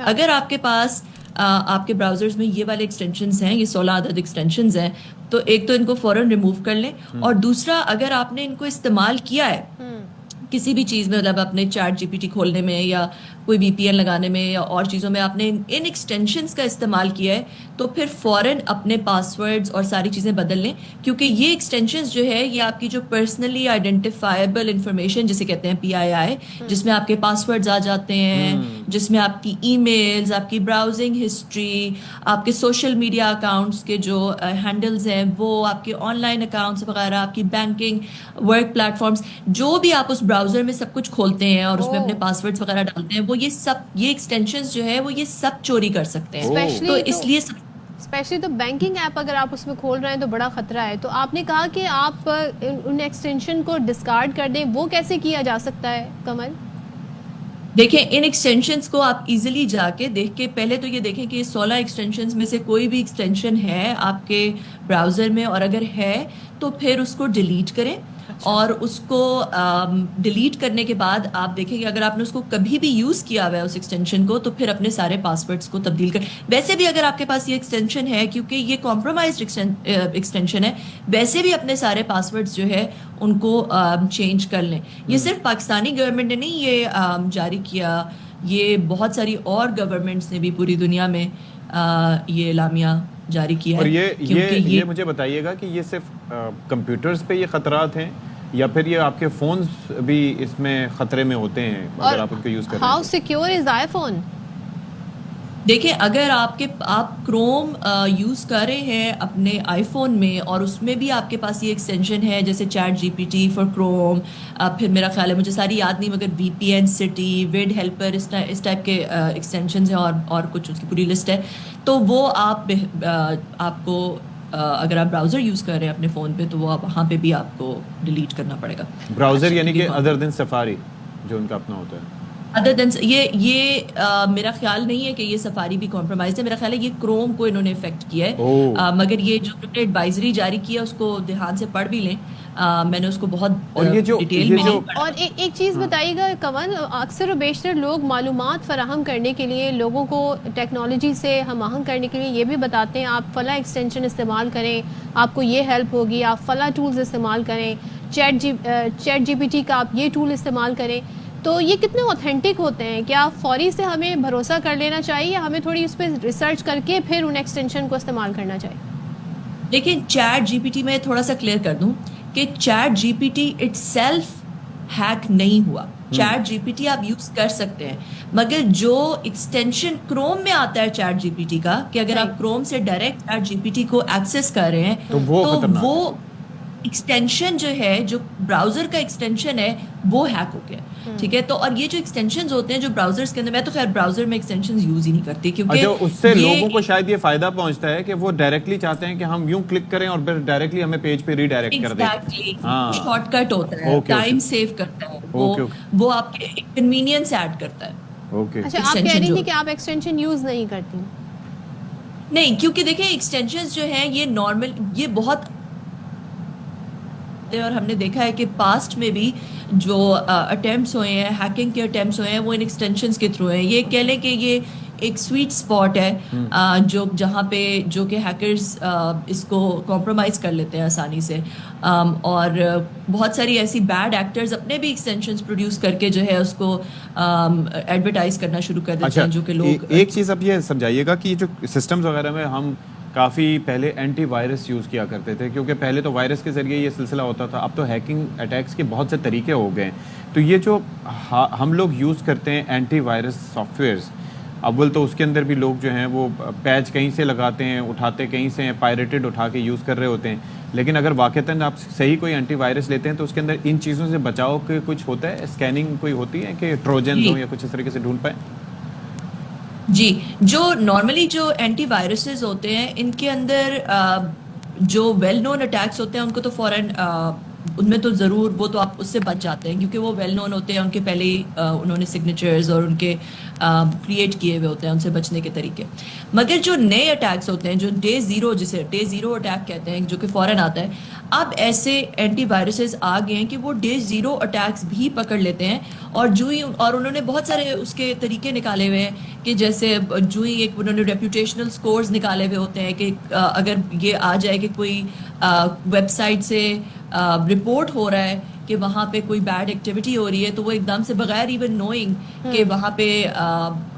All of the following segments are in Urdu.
اگر آپ کے پاس آپ کے براؤزرز میں یہ والے ایکسٹینشنز ہیں، یہ 16 عدد ایکسٹینشنز ہیں، تو ایک تو ان کو فوراً ریموو کر لیں، اور دوسرا اگر آپ نے ان کو استعمال کیا ہے کسی بھی چیز میں، مطلب اپنے چیٹ جی پی ٹی کھولنے میں یا کوئی وی پی این لگانے میں یا اور چیزوں میں آپ نے ان ایکسٹینشنز کا استعمال کیا ہے، تو پھر فوراً اپنے پاسورڈز اور ساری چیزیں بدل لیں، کیونکہ یہ ایکسٹینشنز جو ہے یہ آپ کی جو پرسنلی آئیڈینٹیفائبل انفارمیشن جسے کہتے ہیں PII، جس میں آپ کے پاسورڈز آ جاتے ہیں، جس میں آپ کی ای میلز، آپ کی براؤزنگ ہسٹری، آپ کے سوشل میڈیا اکاؤنٹس کے جو ہینڈلز ہیں وہ، آپ کے آن لائن اکاؤنٹس وغیرہ، آپ کی بینکنگ ورک پلیٹ فارمز، جو بھی آپ اس براؤزر میں سب کچھ کھولتے ہیں اور اس میں اپنے پاسورڈز وغیرہ ڈالتے ہیں، وہ یہ سب، یہ ایکسٹینشنز جو ہے وہ یہ سب چوری کر سکتے ہیں، تو اس لیے اسپیشلی تو بینکنگ ایپ اگر آپ اس میں کھول رہے ہیں تو بڑا خطرہ ہے. تو آپ نے کہا کہ آپ ان ایکسٹینشن کو ڈسکارڈ کر دیں، وہ کیسے کیا جا سکتا ہے کمل؟ دیکھیں ان ایکسٹینشنز کو آپ ایزیلی جا کے دیکھ کے پہلے تو یہ دیکھیں کہ 16 ایکسٹینشنز میں سے کوئی بھی ایکسٹینشن ہے آپ کے براؤزر میں، اور اگر ہے تو پھر اس کو ڈیلیٹ کریں، اور اس کو ڈیلیٹ کرنے کے بعد آپ دیکھیں کہ اگر آپ نے اس کو کبھی بھی یوز کیا ہوا ہے اس ایکسٹینشن کو، تو پھر اپنے سارے پاسورڈز کو تبدیل کریں. ویسے بھی اگر آپ کے پاس یہ ایکسٹینشن ہے، کیونکہ یہ کمپرومائزڈ ایکسٹینشن ہے، ویسے بھی اپنے سارے پاسورڈز جو ہے ان کو چینج کر لیں. یہ صرف پاکستانی گورنمنٹ نے نہیں یہ جاری کیا، یہ بہت ساری اور گورنمنٹس نے بھی پوری دنیا میں یہ اعلامیہ جاری کیا ہے. اور یہ مجھے بتائیے گا کہ یہ صرف کمپیوٹرز پہ یہ خطرات ہیں یا پھر یہ آپ کے فونز بھی اس میں خطرے میں ہوتے ہیں اگر آپ ان کو یوز کر رہے ہیں؟ How secure is I phone? دیکھیں اگر آپ کروم یوز کر رہے ہیں اپنے آئی فون میں، اور اس میں بھی آپ کے پاس یہ ایکسٹینشن ہے جیسے ChatGPT for Chrome, پھر میرا خیال ہے مجھے ساری یاد نہیں مگر وی پی این سٹی، ویڈ ہیلپر، اس ٹائپ کے ایکسٹینشنز ہیں، اور کچھ اس کی پوری لسٹ ہے، تو وہ آپ کو اگر آپ براؤزر یوز کر رہے ہیں اپنے فون پہ، تو وہ وہاں پہ بھی آپ کو ڈیلیٹ کرنا پڑے گا. براؤزر یعنی کہ ادر دین سفاری جو ان کا اپنا ہوتا ہے؟ ادر دین یہ میرا خیال نہیں ہے کہ یہ سفاری بھی کمپرومائز ہے، میرا خیال ہے یہ کروم کو انہوں نے افیکٹ کیا ہے، مگر یہ جو ایڈوائزری جاری کی ہے اس کو دھیان سے پڑھ بھی لیں، میں نے اس کو بہت ڈیٹیل میں نہیں پڑھا. اور ایک چیز بتائیے گا کمل، اکثر و بیشتر لوگ معلومات فراہم کرنے کے لیے، لوگوں کو ٹیکنالوجی سے ہم آہنگ کرنے کے لیے یہ بھی بتاتے ہیں آپ فلاں ایکسٹینشن استعمال کریں، آپ کو یہ ہیلپ ہوگی، آپ فلاں ٹولز استعمال کریں، چیٹ جی پی ٹی کا آپ یہ ٹول استعمال کریں. تو یہ کتنے اوتھینٹک ہوتے ہیں؟ کیا فوری سے ہمیں بھروسہ کر لینا چاہیے یا ہمیں تھوڑی اس پہ ریسرچ کر کے پھر ان ایکسٹینشن کو استعمال کرنا چاہیے؟ دیکھیں چیٹ جی پی ٹی میں تھوڑا سا کلیئر کر دوں کہ ChatGPT itself hack نہیں ہوا. چیٹ جی پی ٹی آپ یوز کر سکتے ہیں، مگر جو ایکسٹینشن کروم میں آتا ہے چیٹ جی پی ٹی کا، کہ اگر آپ کروم سے direct ChatGPT کو ایکسیس کر رہے ہیں تو وہ ایکسٹینشن جو ہے، جو براؤزر کا ایکسٹینشن ہے، وہ ہیک ہو گیا. ٹھیک ہے، تو اور یہ جو ایکسٹینشنز ہوتے ہیں جو براؤزرز کے اندر، میں تو خیر براؤزر میں ایکسٹینشنز یوز ہی نہیں کرتی، کیونکہ اس سے لوگوں کو شاید یہ فائدہ پہنچتا ہے کہ وہ ڈائریکٹلی چاہتے ہیں کہ ہم یوں کلک کریں اور پھر ڈائریکٹلی ہمیں پیج پہ ری ڈائریکٹ کر دیں. شارٹ کٹ ہوتا ہے، ٹائم سیو کرتا ہے، وہ آپ کے کنوینئنس ایڈ کرتا ہے. اچھا، آپ کہہ رہی تھی کہ آپ ایکسٹینشن یوز نہیں کرتی؟ نہیں، کیونکہ دیکھیں ایکسٹینشنز جو ہیں یہ نارمل، یہ بہت، اور ہم نے دیکھا ہے کہ پاسٹ میں بھی جو اٹیمپٹس ہوئے ہیں، ہیکنگ کے اٹیمپٹس ہوئے ہیں، وہ ان ایکسٹینشنز کے تھرو ہیں. یہ کہہ لیں کہ یہ ایک سویٹ اسپاٹ ہے جہاں پہ جو کہ ہیکرز اس کو کمپرومائز کر لیتے ہیں آسانی سے، اور بہت ساری ایسی بیڈ ایکٹرز اپنے بھی ایکسٹینشنز پروڈیوس کر کے جو ہے اس کو ایڈورٹائز کرنا شروع کر دیتے ہیں، جو کہ لوگ. ایک چیز اب یہ سمجھائیے گا کہ جو سسٹمز وغیرہ میں ہم کافی پہلے اینٹی وائرس یوز کیا کرتے تھے، کیونکہ پہلے تو وائرس کے ذریعے یہ سلسلہ ہوتا تھا، اب تو ہیکنگ اٹیکس کے بہت سے طریقے ہو گئے ہیں. تو یہ جو ہم لوگ یوز کرتے ہیں اینٹی وائرس سافٹ ویئرس، اول تو اس کے اندر بھی لوگ جو ہیں وہ پیچ کہیں سے لگاتے ہیں، اٹھاتے کہیں سے ہیں، پائریٹڈ اٹھا کے یوز کر رہے ہوتے ہیں. لیکن اگر واقعتاً آپ صحیح کوئی اینٹی وائرس لیتے ہیں تو اس کے اندر ان چیزوں سے بچاؤ کے کچھ ہوتا ہے، اسکیننگ کوئی ہوتی ہے کہ ٹروجنز ہوں یا کچھ اس طریقے سے ڈھونڈ پائیں؟ جی، جو نارملی جو اینٹی وائرسز ہوتے ہیں ان کے اندر جو ویل نون اٹیکس ہوتے ہیں ان کو تو فوراً ان میں تو ضرور وہ تو آپ اس سے بچ جاتے ہیں کیونکہ وہ ویل نون ہوتے ہیں, ان کے پہلے ہی انہوں نے سگنیچرز اور ان کے کریٹ کیے ہوئے ہوتے ہیں ان سے بچنے کے طریقے. مگر جو نئے اٹیکس ہوتے ہیں, جو ڈے زیرو, جسے ڈے زیرو اٹیک کہتے ہیں, جو کہ فوراً آتا ہے, اب ایسے اینٹی وائرسز آ گئے ہیں کہ وہ ڈے زیرو اٹیکس بھی پکڑ لیتے ہیں. اور اور انہوں نے بہت سارے اس کے طریقے نکالے ہوئے ہیں کہ جیسے ایک انہوں نے ریپوٹیشنل سکورز نکالے ہوئے ہوتے ہیں کہ اگر یہ آ جائے کہ کوئی ویب سائٹ سے رپورٹ ہو رہا ہے کہ وہاں پہ کوئی بیڈ ایکٹیویٹی ہو رہی ہے, تو وہ ایک دم سے بغیر ایون نوئنگ کہ وہاں پہ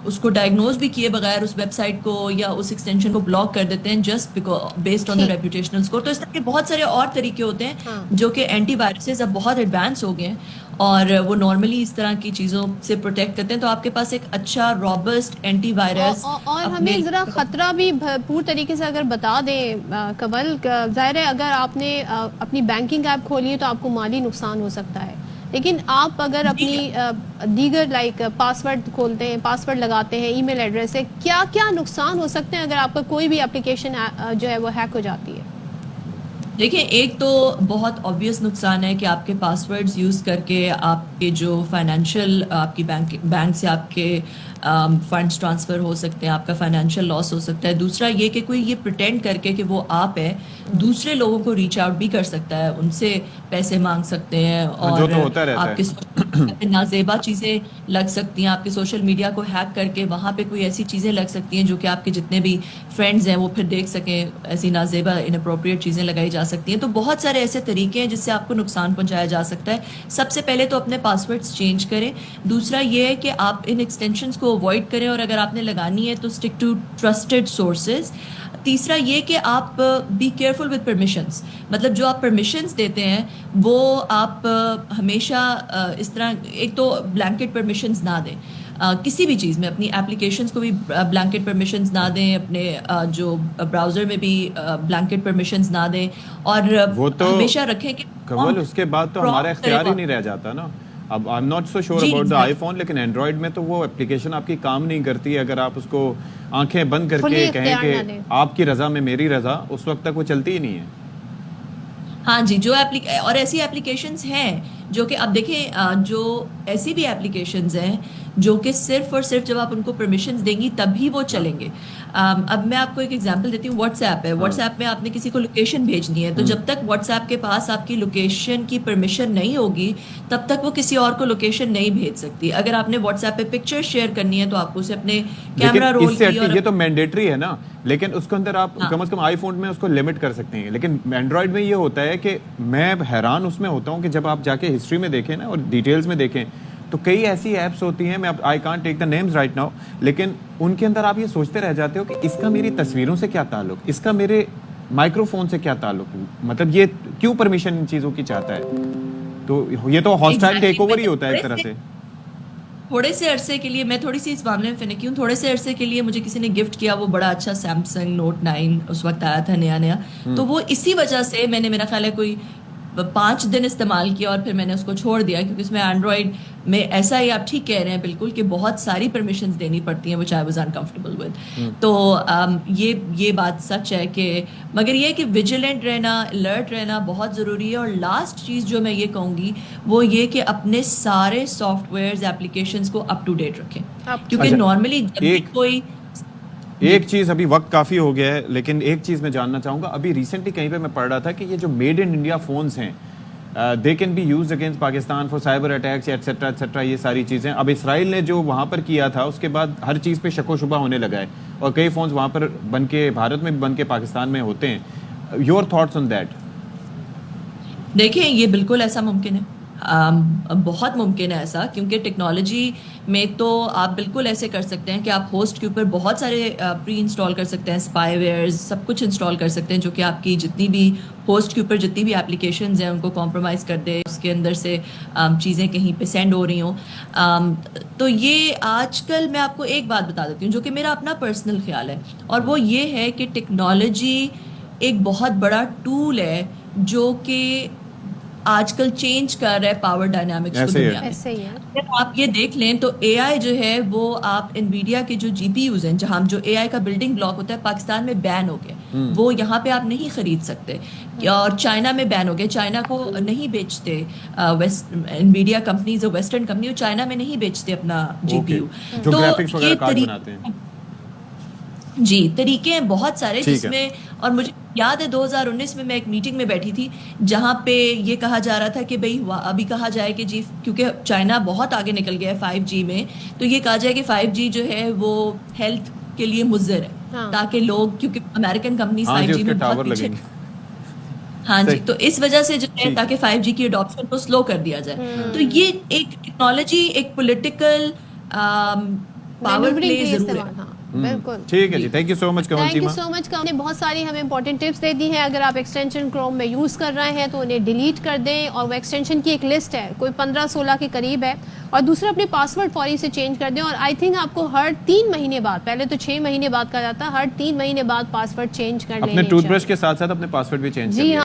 اس کو ڈائگنوز بھی کیے بغیر اس ویب سائٹ کو یا اس ایکسٹینشن کو بلاک کر دیتے ہیں just based on the reputational score. تو اس طرح کے بہت سارے اور طریقے ہوتے ہیں جو کہ اینٹی وائرسز اب بہت ایڈوانس ہو گئے ہیں اور وہ نارملی اس طرح کی چیزوں سے پروٹیکٹ کرتے ہیں. تو آپ کے پاس ایک اچھا روبسٹ اینٹی وائرس. اور ہمیں ذرا خطرہ بھی بھرپور طریقے سے اگر بتا دیں کنول, ظاہر ہے اگر آپ نے اپنی بینکنگ ایپ کھولی ہے تو آپ کو مالی نقصان ہو سکتا ہے, لیکن آپ اگر اپنی دیگر لائک پاسورڈ کھولتے ہیں, پاسورڈ لگاتے ہیں, ای میل ایڈریس ہے, کیا کیا نقصان ہو سکتے ہیں اگر آپ کا کوئی بھی اپلیکیشن جو ہے وہ ہیک ہو جاتی ہے؟ دیکھیں, ایک تو بہت آبویس نقصان ہے کہ آپ کے پاسورڈز یوز کر کے آپ کے جو فائنینشیل آپ کی بینک سے آپ کے فنڈز ٹرانسفر ہو سکتے ہیں, آپ کا فائنینشیل لاس ہو سکتا ہے. دوسرا یہ کہ کوئی یہ پریٹینڈ کر کے کہ وہ آپ ہے, دوسرے لوگوں کو ریچ آؤٹ بھی کر سکتا ہے, ان سے پیسے مانگ سکتے ہیں اور آپ کے نازیبا چیزیں لگ سکتی ہیں, آپ کے سوشل میڈیا کو ہیک کر کے وہاں پہ کوئی ایسی چیزیں لگ سکتی ہیں جو کہ آپ کے جتنے بھی فرینڈز ہیں وہ پھر دیکھ سکیں, ایسی نازیبا اناپروپریٹ چیزیں لگائی جا سکتی ہیں. تو بہت سارے ایسے طریقے ہیں جس سے آپ کو نقصان پہنچایا جا سکتا ہے. سب سے پہلے تو اپنے پاسورڈز چینج کریں. دوسرا یہ ہے کہ آپ ان ایکسٹینشنز کو اوائڈ کریں اور اگر آپ نے لگانی ہے تو اسٹک ٹو ٹرسٹڈ سورسز. تیسرا یہ کہ آپ بی کیئرفل ود پرمیشنز, مطلب جو آپ پرمیشنز دیتے ہیں وہ آپ ہمیشہ اس طرح, ایک تو بلینکٹ پرمیشنز نہ دیں کسی بھی چیز میں, اپنی اپلیکیشنز کو بھی بلینکٹ پرمیشنز نہ دیں, اپنے جو براؤزر میں بھی بلینکٹ پرمیشنز نہ دیں, اور ہمیشہ رکھیں کہ کنول اس کے بعد تو ہمارا اختیار ہی نہیں رہ جاتا نا. اب I am not so sure about the I phone, لیکن اینڈرائڈ میں تو وہ اپلیکیشن آپ کی کام نہیں کرتی. اگر آپ اس کو آنکھیں بند کر کے کہیں کہ آپ کی رضا میں میری رضا, اس وقت تک وہ چلتی ہی نہیں ہے. ہاں جی, جو اور ایسی اپلیکیشنز ہیں جو کہ اب دیکھیں, جو ایسی بھی اپلیکیشنز ہیں جو کہ صرف اور صرف جب آپ ان کو پرمیشنز دیں گی تب ہی وہ چلیں گے. اب میں آپ کو ایک ایگزامپل دیتی ہوں. واٹس ایپ ہے, واٹس ایپ میں آپ نے کسی کو لوکیشن بھیجنی ہے, تو جب تک واٹس ایپ کے پاس آپ کی لوکیشن کی پرمیشن نہیں ہوگی تب تک وہ کسی اور کو لوکیشن نہیں بھیج سکتی. اگر آپ نے واٹس ایپ پہ پکچر شیئر کرنی ہے تو آپ کو اسے اپنے کیمرہ رول کی, یہ تو مینڈیٹری ہے نا, لیکن اس کے اندر آپ کم از کم آئی فون میں اس کو لمٹ کر سکتے ہیں. لیکن اینڈرائڈ میں یہ ہوتا ہے کہ میں حیران اس میں ہوتا ہوں کہ جب آپ جا کے ہسٹری میں دیکھیں نا اور ڈیٹیلز میں دیکھیں تو کئی ایسی ایپس ہوتی ہیں, میں I can't take the names right now, لیکن ان کے اندر آپ یہ سوچتے رہ جاتے ہو کہ اس کا میری تصویروں سے کیا تعلق, اس کا میرے مائکرو فون سے کیا تعلق, مطلب یہ کیوں پرمیشن ان چیزوں کی چاہتا ہے. تو یہ تو ہاسٹائل ٹیک اوور ہی ہوتا ہے ایک طرح سے. تھوڑے سے عرصے کے لیے, میں تھوڑی سی اس معاملے میں فنکی ہوں, تھوڑے سے عرصے کے لیے مجھے کسی نے گفٹ کیا, وہ بڑا اچھا سیمسنگ نوٹ 9 اس وقت آیا تھا نیا, تو وہ اسی وجہ سے میں نے, میرا خیال ہے کوئی 5 دن استعمال کیا اور پھر میں نے اس کو چھوڑ دیا, کیونکہ اس میں اینڈرائڈ میں ایسا ہی, آپ ٹھیک کہہ رہے ہیں بالکل, کہ بہت ساری پرمیشنز دینی پڑتی ہیں which I was uncomfortable with. تو یہ بات سچ ہے کہ, مگر یہ کہ ویجیلنٹ رہنا, الرٹ رہنا بہت ضروری ہے. اور لاسٹ چیز جو میں یہ کہوں گی وہ یہ کہ اپنے سارے سافٹ ویئرز ایپلیکیشنز کو اپ ٹو ڈیٹ رکھیں, کیونکہ نارملی جب بھی کوئی ایک چیز, ابھی وقت کافی ہو گیا ہے لیکن ایک چیز میں جاننا چاہوں گا. ابھی ریسنٹلی کہیں پہ میں پڑھ رہا تھا کہ یہ جو میڈ ان انڈیا فونز ہیں they can be used against Pakistan for cyber attacks etcetera etcetera, یہ ساری چیزیں. اب اسرائیل نے جو وہاں پر کیا تھا اس کے بعد ہر چیز پہ شک و شبہ ہونے لگا ہے, اور کئی فونز وہاں پر بن کے بھارت میں بن کے پاکستان میں ہوتے ہیں. Your thoughts on that? دیکھیں, یہ بالکل ایسا ممکن ہے, بہت ممکن ہے ایسا, کیونکہ ٹیکنالوجی میں تو آپ بالکل ایسے کر سکتے ہیں کہ آپ ہوسٹ کے اوپر بہت سارے پری انسٹال کر سکتے ہیں, اسپائی ویئرز سب کچھ انسٹال کر سکتے ہیں جو کہ آپ کی جتنی بھی ہوسٹ کے اوپر جتنی بھی اپلیکیشنز ہیں ان کو کمپرومائز کر دے, اس کے اندر سے چیزیں کہیں پہ سینڈ ہو رہی ہوں. تو یہ آج کل میں آپ کو ایک بات بتا دیتی ہوں جو کہ میرا اپنا پرسنل خیال ہے, اور وہ یہ ہے کہ ٹیکنالوجی ایک بہت بڑا ٹول ہے جو کہ آج کل چینج کر رہا ہے پاور ڈائنامکس کو ایسے ہی ہے۔ دنیا میں. ایسے ہی ہے. اگر آپ یہ دیکھ لیں تو اے آئی جو ہے وہ آپ انویڈیا کے جو جی پی یوز ہیں جہاں جو اے آئی کا بلڈنگ بلاک ہوتا ہے پاکستان میں بین ہو گئے, وہ یہاں پہ آپ نہیں خرید سکتے, اور چائنا میں بین ہو گئے, چائنا کو نہیں بیچتے انویڈیا کمپنیز اور ویسٹرن کمپنی اور چائنا میں نہیں بیچتے اپنا جی پی یو. جو تو گرافکس وغیرہ یہ کارڈ بناتے ہیں. جی طریقے ہیں بہت سارے ٹھیک جس ہے. میں, اور مجھے یاد ہے 2019 میں ایک میٹنگ میں بیٹھی تھی جہاں پہ یہ کہا جا رہا تھا کہ بھئی ابھی کہا جائے کہ جی کیونکہ چائنا بہت آگے نکل گیا ہے 5G میں, تو یہ کہا جائے کہ 5G جو ہے وہ ہیلتھ کے لیے مضر ہے, تاکہ لوگ, کیونکہ امریکن کمپنیز 5G میں بہت پیچھے, ہاں جی, تو اس وجہ سے جو ہے تاکہ 5G کی اڈاپشن کو سلو کر دیا جائے. تو یہ ایک ٹیکنالوجی ایک پولیٹیکل پاور پلے ضرور ہے. بالکل ٹھیک ہے جی, thank you so much thank you so much. نے بہت ساری ہمیں امپورٹنٹ ٹپس دے دی ہیں. اگر آپ ایکسٹینشن کروم میں یوز کر رہے ہیں تو انہیں ڈیلیٹ کر دیں, اور وہ ایکسٹینشن کی ایک لسٹ ہے کوئی 15-16 کے قریب ہے, اور دوسرا اپنے پاسورڈ فوری سے چینج کر دیں. اور آئی تھنک آپ کو ہر 3 مہینے بعد, پہلے تو 6 مہینے بعد کہا جاتا, ہر 3 مہینے بعد پاسورڈ چینج کر لیں. اپنے ٹوتھ برش کے ساتھ ساتھ اپنے پاسورڈ بھی چینج کر لیں.